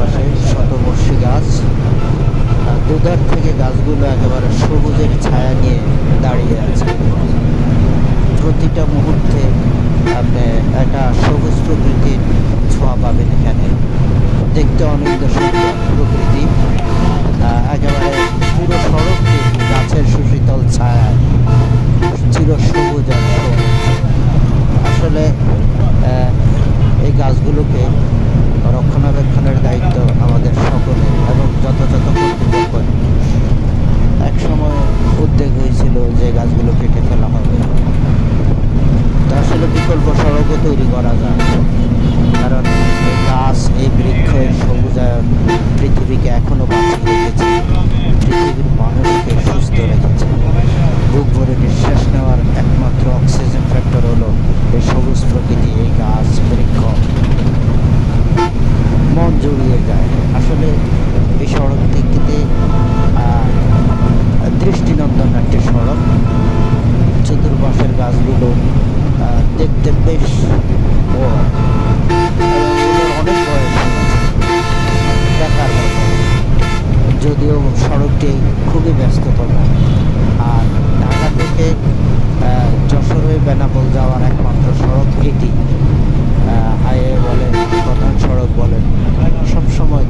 পাশে শতবর্ষী গাছ, দুধার থেকে গাছগুলো একেবারে সবুজের ছায়া নিয়ে দাঁড়িয়ে আছে। প্রতিটা মুহূর্তে আপনি একটা সবুজ প্রকৃতির ছোঁয়া পাবেন এখানে। দেখতে অনেক সুন্দর প্রকৃতি, একেবারে পুরো সড়কটি গাছের সুশীতল ছায়ায় চির সবুজ আর সবুজ। আসলে এই গাছগুলোকে রক্ষণাবেক্ষণের দায়িত্ব আমাদের সকলের এবং যথাযথ কর্তৃপক্ষের। একসময় উদ্যোগ হয়েছিল যে গাছগুলো কেটে ফেলা হবে, তা আসলে বিকল্প সড়কও তৈরি করা যায়, কারণ এই গাছ, এই বৃক্ষ, এই সবুজায়ন পৃথিবীকে এখনও বাঁচিয়ে রেখেছে, পৃথিবীর মানুষকে সুস্থ রেখেছে। বুক ভরে নিঃশ্বাস নেওয়ার একমাত্র অক্সিজেন ফ্যাক্টর হলো এই সবুজ প্রকৃতি, এই গাছ বৃক্ষ। মন জড়িয়ে যায়। আসলে এই সড়ক দিকটিতে দৃষ্টিনন্দন একটি সড়ক। চতুর্পাশের গাছগুলো দেখতে বেশ বড় এবং অনেক বয়স দেখার মতো, যদিও সড়কটি খুবই ব্যস্ততম। আর ঢাকা থেকে যশোর হয়ে বেনাপোল যাওয়ার একমাত্র সড়ক এটি। হাইওয়ে বলেন, প্রধান সড়ক বলেন, সবসময়